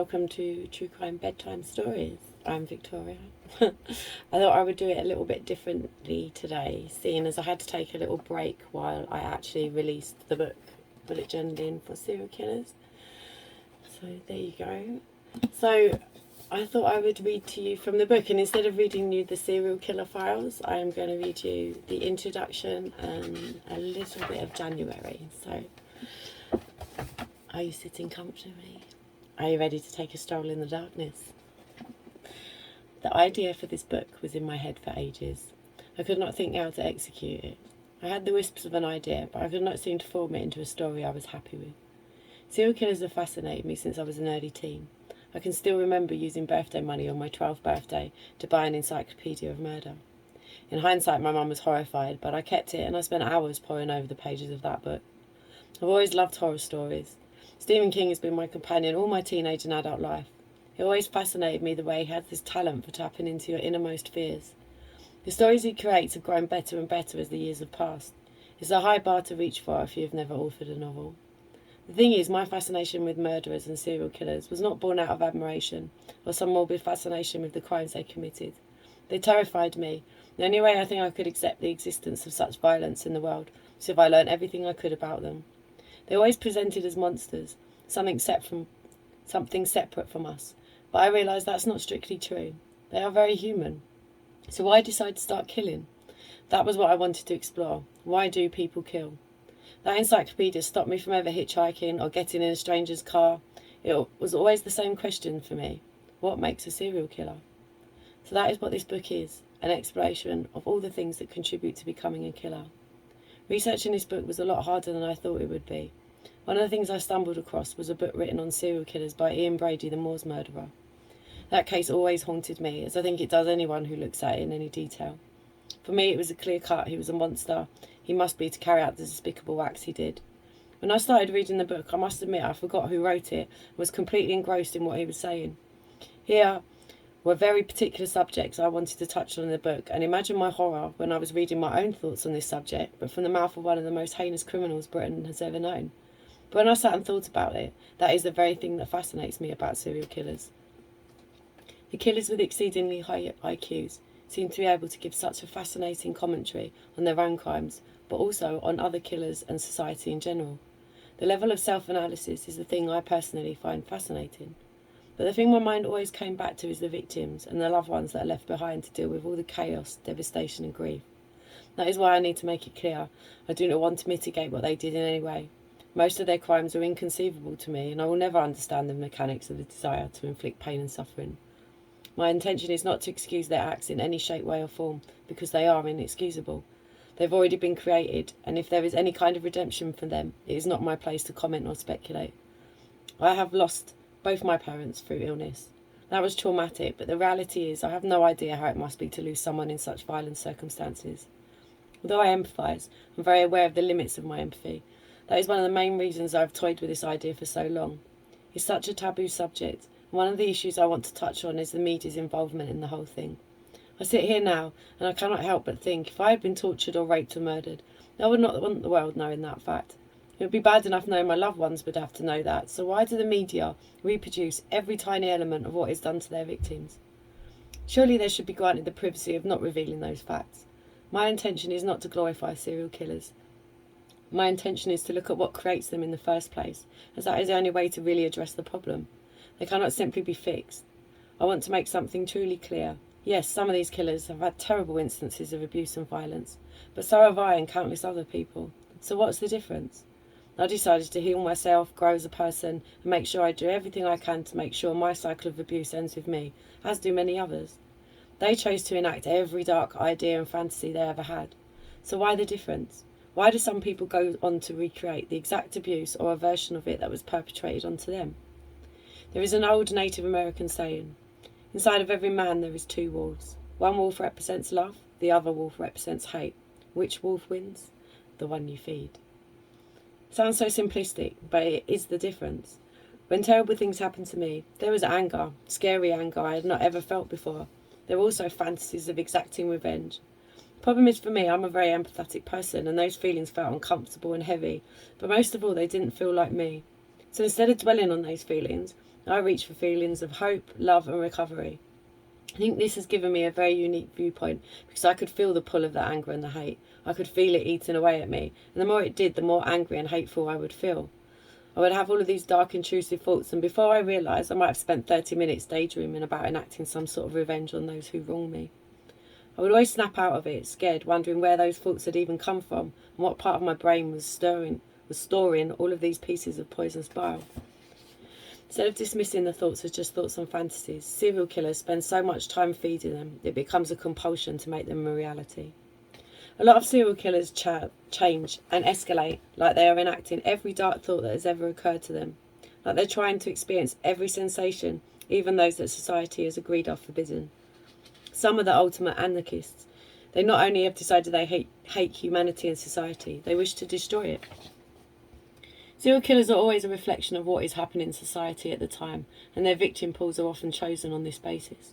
welcome to True Crime Bedtime Stories. I'm Victoria. I thought I would do it a little bit differently today, seeing as I had to take a little break while I actually released the book Bullet Journaling for Serial Killers. So there you go. So I thought I would read to you from the book, and instead of reading you the serial killer files, I am going to read you the introduction and a little bit of January. So are you sitting comfortably? Are you ready to take a stroll in the darkness? The idea for this book was in my head for ages. I could not think how to execute it. I had the wisps of an idea, but I could not seem to form it into a story I was happy with. Serial killers have fascinated me since I was an early teen. I can still remember using birthday money on my 12th birthday to buy an encyclopedia of murder. In hindsight, my mum was horrified, but I kept it and I spent hours poring over the pages of that book. I've always loved horror stories. Stephen King has been my companion all my teenage and adult life. It always fascinated me the way he has this talent for tapping into your innermost fears. The stories he creates have grown better and better as the years have passed. It's a high bar to reach for if you have never authored a novel. The thing is, my fascination with murderers and serial killers was not born out of admiration or some morbid fascination with the crimes they committed. They terrified me. The only way I think I could accept the existence of such violence in the world was if I learned everything I could about them. They always presented as monsters, something separate from us. But I realised that's not strictly true. They are very human. So why decide to start killing? That was what I wanted to explore. Why do people kill? That encyclopedia stopped me from ever hitchhiking or getting in a stranger's car. It was always the same question for me. What makes a serial killer? So that is what this book is, an exploration of all the things that contribute to becoming a killer. Researching this book was a lot harder than I thought it would be. One of the things I stumbled across was a book written on serial killers by Ian Brady, the Moors murderer. That case always haunted me, as I think it does anyone who looks at it in any detail. For me, it was a clear cut. He was a monster. He must be to carry out the despicable acts he did. When I started reading the book, I must admit I forgot who wrote it and was completely engrossed in what he was saying. Here were very particular subjects I wanted to touch on in the book, and imagine my horror when I was reading my own thoughts on this subject, but from the mouth of one of the most heinous criminals Britain has ever known. But when I sat and thought about it, that is the very thing that fascinates me about serial killers. The killers with exceedingly high IQs seem to be able to give such a fascinating commentary on their own crimes, but also on other killers and society in general. The level of self-analysis is the thing I personally find fascinating. But the thing my mind always came back to is the victims and the loved ones that are left behind to deal with all the chaos, devastation and grief. That is why I need to make it clear I do not want to mitigate what they did in any way. Most of their crimes are inconceivable to me, and I will never understand the mechanics of the desire to inflict pain and suffering. My intention is not to excuse their acts in any shape, way or form, because they are inexcusable. They've already been created, and if there is any kind of redemption for them, it is not my place to comment or speculate. I have lost both my parents through illness. That was traumatic, but the reality is I have no idea how it must be to lose someone in such violent circumstances. Although I empathise, I'm very aware of the limits of my empathy. That is one of the main reasons I've toyed with this idea for so long. It's such a taboo subject. One of the issues I want to touch on is the media's involvement in the whole thing. I sit here now, and I cannot help but think if I had been tortured or raped or murdered, I would not want the world knowing that fact. It would be bad enough knowing my loved ones would have to know that, so why do the media reproduce every tiny element of what is done to their victims? Surely they should be granted the privacy of not revealing those facts. My intention is not to glorify serial killers. My intention is to look at what creates them in the first place, as that is the only way to really address the problem. They cannot simply be fixed. I want to make something truly clear. Yes, some of these killers have had terrible instances of abuse and violence, but so have I and countless other people. So what's the difference? I decided to heal myself, grow as a person, and make sure I do everything I can to make sure my cycle of abuse ends with me, as do many others. They chose to enact every dark idea and fantasy they ever had. So why the difference? Why do some people go on to recreate the exact abuse or a version of it that was perpetrated onto them? There is an old Native American saying, inside of every man there is two wolves. One wolf represents love, the other wolf represents hate. Which wolf wins? The one you feed. It sounds so simplistic, but it is the difference. When terrible things happened to me, there was anger, scary anger I had not ever felt before. There were also fantasies of exacting revenge. The problem is for me, I'm a very empathetic person, and those feelings felt uncomfortable and heavy, but most of all they didn't feel like me. So instead of dwelling on those feelings, I reach for feelings of hope, love and recovery. I think this has given me a very unique viewpoint because I could feel the pull of the anger and the hate. I could feel it eating away at me, and the more it did, the more angry and hateful I would feel. I would have all of these dark, intrusive thoughts, and before I realised, I might have spent 30 minutes daydreaming about enacting some sort of revenge on those who wronged me. I would always snap out of it, scared, wondering where those thoughts had even come from, and what part of my brain was storing all of these pieces of poisonous bile. Instead of dismissing the thoughts as just thoughts and fantasies, serial killers spend so much time feeding them, it becomes a compulsion to make them a reality. A lot of serial killers change and escalate like they are enacting every dark thought that has ever occurred to them, like they're trying to experience every sensation, even those that society has agreed are forbidden. Some are the ultimate anarchists. They not only have decided they hate humanity and society, they wish to destroy it. Serial killers are always a reflection of what is happening in society at the time, and their victim pools are often chosen on this basis.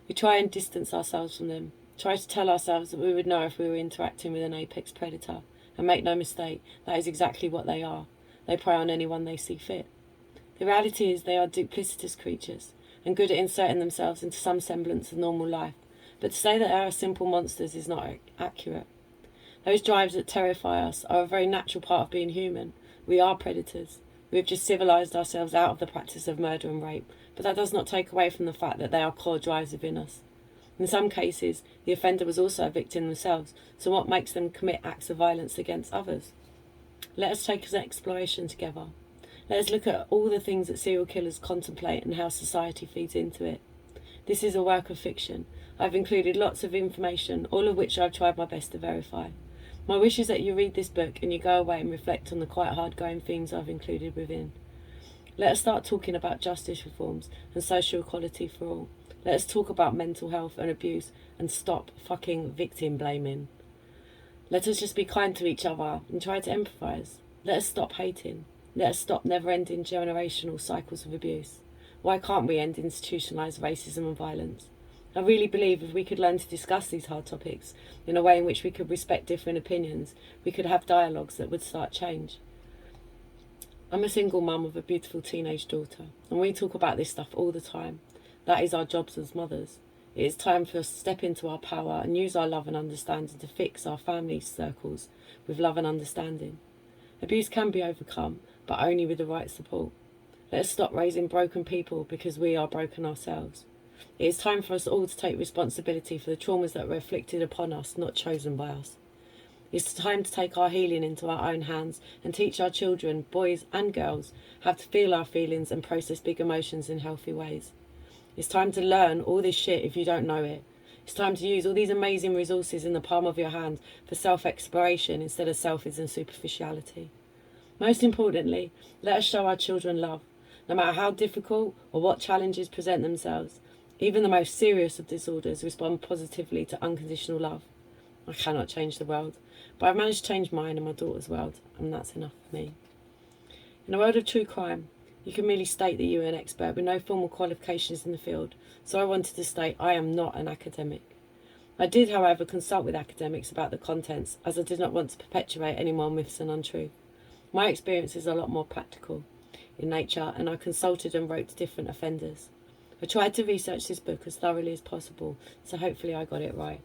We try and distance ourselves from them, try to tell ourselves that we would know if we were interacting with an apex predator, and make no mistake, that is exactly what they are. They prey on anyone they see fit. The reality is they are duplicitous creatures, and good at inserting themselves into some semblance of normal life, but to say that they are simple monsters is not accurate. Those drives that terrify us are a very natural part of being human. We are predators. We have just civilised ourselves out of the practice of murder and rape, but that does not take away from the fact that they are core drives within us. In some cases, the offender was also a victim themselves, so what makes them commit acts of violence against others? Let us take an exploration together. Let us look at all the things that serial killers contemplate and how society feeds into it. This is a work of fiction. I've included lots of information, all of which I've tried my best to verify. My wish is that you read this book and you go away and reflect on the quite hard-going themes I've included within. Let us start talking about justice reforms and social equality for all. Let us talk about mental health and abuse and stop fucking victim blaming. Let us just be kind to each other and try to empathise. Let us stop hating. Let us stop never-ending generational cycles of abuse. Why can't we end institutionalised racism and violence? I really believe if we could learn to discuss these hard topics in a way in which we could respect different opinions, we could have dialogues that would start change. I'm a single mum with a beautiful teenage daughter, and we talk about this stuff all the time. That is our jobs as mothers. It is time for us to step into our power and use our love and understanding to fix our family circles with love and understanding. Abuse can be overcome, but only with the right support. Let us stop raising broken people because we are broken ourselves. It is time for us all to take responsibility for the traumas that were inflicted upon us, not chosen by us. It's time to take our healing into our own hands and teach our children, boys and girls, how to feel our feelings and process big emotions in healthy ways. It's time to learn all this shit if you don't know it. It's time to use all these amazing resources in the palm of your hand for self-exploration instead of selfies and superficiality. Most importantly, let us show our children love, no matter how difficult or what challenges present themselves. Even the most serious of disorders respond positively to unconditional love. I cannot change the world, but I've managed to change mine and my daughter's world, and that's enough for me. In a world of true crime, you can merely state that you are an expert with no formal qualifications in the field, so I wanted to state I am not an academic. I did, however, consult with academics about the contents, as I did not want to perpetuate any more myths and untruth. My experience is a lot more practical in nature, and I consulted and wrote to different offenders. I tried to research this book as thoroughly as possible, so hopefully I got it right.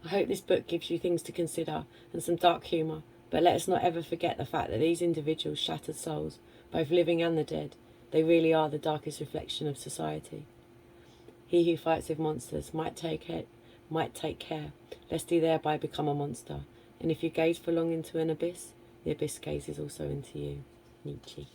I hope this book gives you things to consider and some dark humour, but let us not ever forget the fact that these individuals' shattered souls, both living and the dead, they really are the darkest reflection of society. He who fights with monsters might take care, lest he thereby become a monster, and if you gaze for long into an abyss, the abyss gazes also into you. Nietzsche.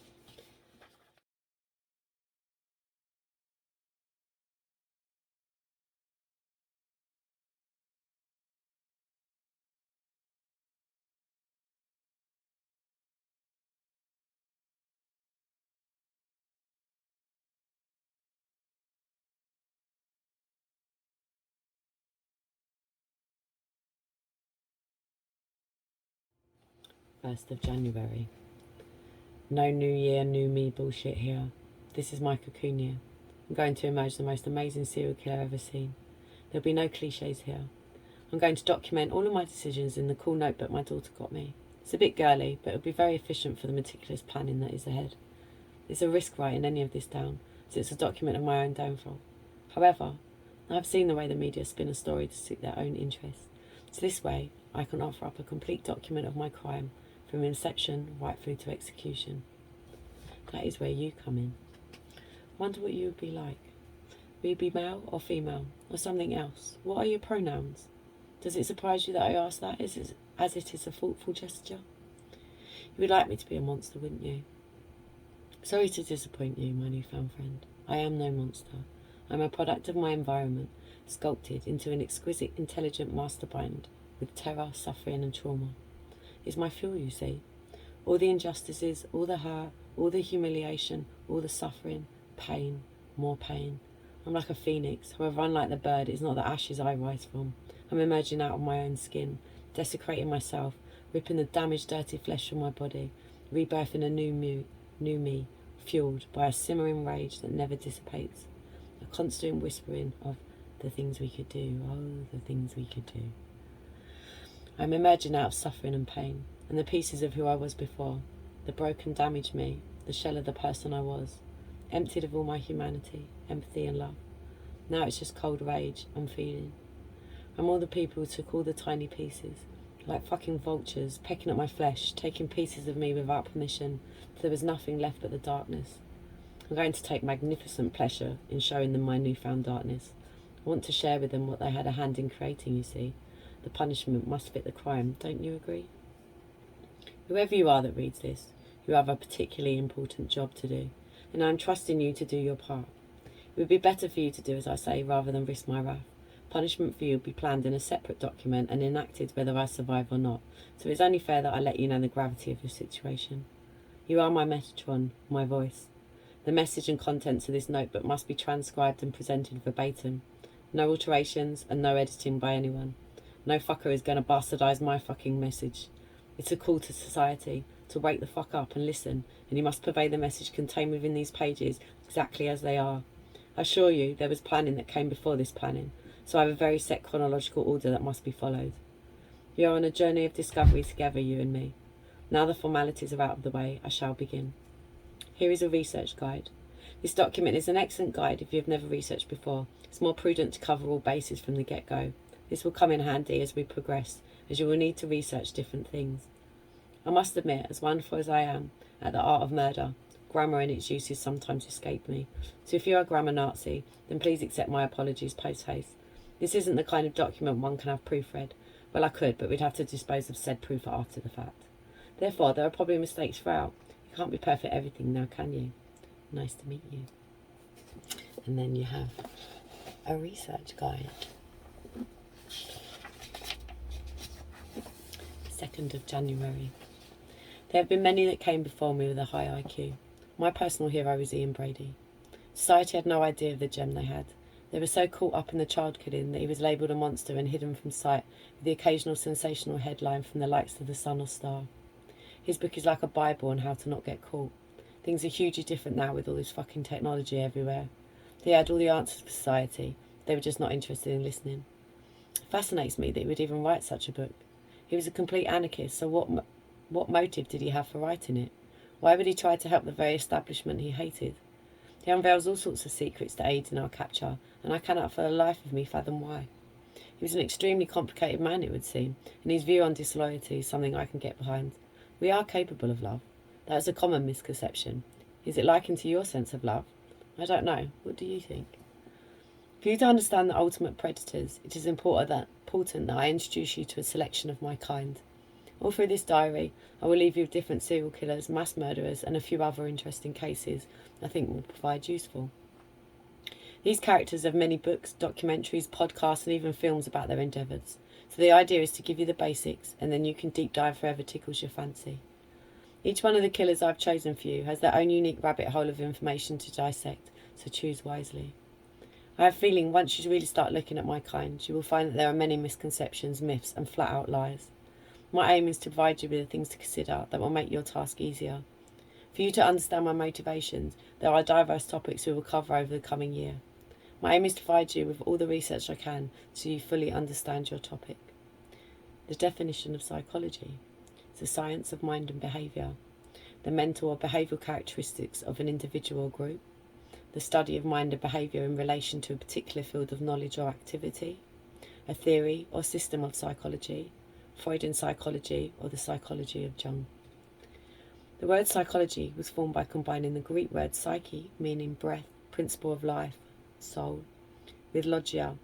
January 1st. No new year, new me bullshit here. This is my cocoon year. I'm going to emerge the most amazing serial killer I've ever seen. There'll be no cliches here. I'm going to document all of my decisions in the cool notebook my daughter got me. It's a bit girly, but it'll be very efficient for the meticulous planning that is ahead. It's a risk writing any of this down, so it's a document of my own downfall. However, I've seen the way the media spin a story to suit their own interests. So this way, I can offer up a complete document of my crime, from inception right through to execution. That is where you come in. Wonder what you would be like. Will you be male or female, or something else? What are your pronouns? Does it surprise you that I ask that, as it is a thoughtful gesture? You would like me to be a monster, wouldn't you? Sorry to disappoint you, my newfound friend. I am no monster. I'm a product of my environment, sculpted into an exquisite, intelligent mastermind with terror, suffering and trauma. It's my fuel, you see. All the injustices, all the hurt, all the humiliation, all the suffering, pain, more pain. I'm like a phoenix. However, unlike the bird, it's not the ashes I rise from. I'm emerging out of my own skin, desecrating myself, ripping the damaged, dirty flesh from my body, rebirthing a new me, fueled by a simmering rage that never dissipates. A constant whispering of the things we could do, oh, the things we could do. I'm emerging out of suffering and pain, and the pieces of who I was before, the broken, damaged me, the shell of the person I was, emptied of all my humanity, empathy and love. Now it's just cold rage I'm feeling. I'm all the people who took all the tiny pieces, like fucking vultures, pecking at my flesh, taking pieces of me without permission, till there was nothing left but the darkness. I'm going to take magnificent pleasure in showing them my newfound darkness. I want to share with them what they had a hand in creating, you see. The punishment must fit the crime, don't you agree? Whoever you are that reads this, you have a particularly important job to do, and I'm trusting you to do your part. It would be better for you to do as I say, rather than risk my wrath. Punishment for you will be planned in a separate document and enacted whether I survive or not, so it's only fair that I let you know the gravity of your situation. You are my Metatron, my voice. The message and contents of this notebook must be transcribed and presented verbatim. No alterations and no editing by anyone. No fucker is going to bastardise my fucking message. It's a call to society to wake the fuck up and listen, and you must purvey the message contained within these pages exactly as they are. I assure you there was planning that came before this planning, so I have a very set chronological order that must be followed. We are on a journey of discovery together, you and me. Now the formalities are out of the way, I shall begin. Here is a research guide. This document is an excellent guide if you have never researched before. It's more prudent to cover all bases from the get-go. This will come in handy as we progress, as you will need to research different things. I must admit, as wonderful as I am at the art of murder, grammar and its uses sometimes escape me. So if you are a grammar Nazi, then please accept my apologies post-haste. This isn't the kind of document one can have proofread. Well, I could, but we'd have to dispose of said proof after the fact. Therefore, there are probably mistakes throughout. You can't be perfect at everything now, can you? Nice to meet you. And then you have a research guide. 2nd of January. There have been many that came before me with a high IQ. My personal hero is Ian Brady. Society had no idea of the gem they had. They were so caught up in the child killing that he was labelled a monster and hidden from sight with the occasional sensational headline from the likes of the Sun or Star. His book is like a Bible on how to not get caught. Things are hugely different now with all this fucking technology everywhere. They had all the answers for society. They were just not interested in listening. It fascinates me that he would even write such a book. He was a complete anarchist, so what motive did he have for writing it? Why would he try to help the very establishment he hated? He unveils all sorts of secrets to aid in our capture, and I cannot for the life of me fathom why. He was an extremely complicated man, it would seem, and his view on disloyalty is something I can get behind. We are capable of love. That is a common misconception. Is it likened to your sense of love? I don't know. What do you think? For you to understand the ultimate predators, it is important that I introduce you to a selection of my kind. All through this diary, I will leave you with different serial killers, mass murderers, and a few other interesting cases I think will provide useful. These characters have many books, documentaries, podcasts, and even films about their endeavours. So the idea is to give you the basics, and then you can deep dive wherever tickles your fancy. Each one of the killers I've chosen for you has their own unique rabbit hole of information to dissect, so choose wisely. I have a feeling once you really start looking at my kind, you will find that there are many misconceptions, myths, and flat-out lies. My aim is to provide you with the things to consider that will make your task easier. For you to understand my motivations, there are diverse topics we will cover over the coming year. My aim is to provide you with all the research I can so you fully understand your topic. The definition of psychology is the science of mind and behaviour. the mental or behavioural characteristics of an individual or group, the study of mind and behaviour in relation to a particular field of knowledge or activity, a theory or system of psychology, Freudian psychology, or the psychology of Jung. The word psychology was formed by combining the Greek word psyche, meaning breath, principle of life, soul, with logia,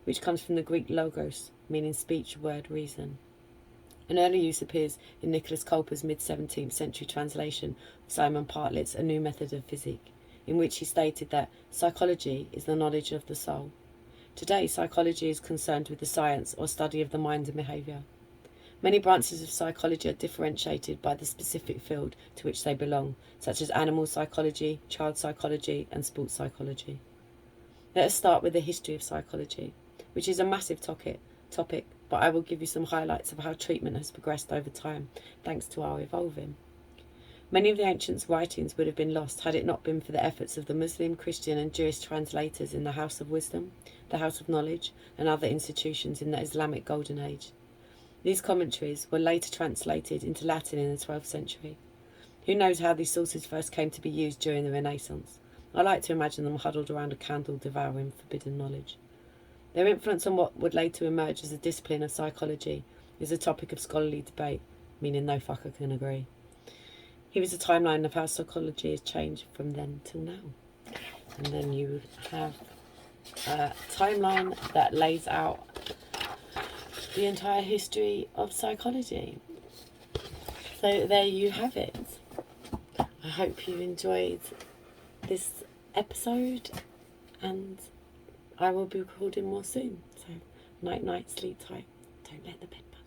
which comes from the Greek logos, meaning speech, word, reason. An early use appears in Nicholas Culper's mid-17th century translation of Simon Bartlett's A New Method of Physique, in which he stated that psychology is the knowledge of the soul. Today, psychology is concerned with the science or study of the mind and behaviour. Many branches of psychology are differentiated by the specific field to which they belong, such as animal psychology, child psychology, and sports psychology. Let us start with the history of psychology, which is a massive topic, but I will give you some highlights of how treatment has progressed over time, thanks to our evolving. Many of the ancient writings would have been lost had it not been for the efforts of the Muslim, Christian, and Jewish translators in the House of Wisdom, the House of Knowledge, and other institutions in the Islamic Golden Age. These commentaries were later translated into Latin in the 12th century. Who knows how these sources first came to be used during the Renaissance? I like to imagine them huddled around a candle devouring forbidden knowledge. Their influence on what would later emerge as a discipline of psychology is a topic of scholarly debate, meaning no fucker can agree. Here is a timeline of how psychology has changed from then till now. And then you have a timeline that lays out the entire history of psychology. So there you have it. I hope you enjoyed this episode, and I will be recording more soon. So night, sleep tight. Don't let the bed bug.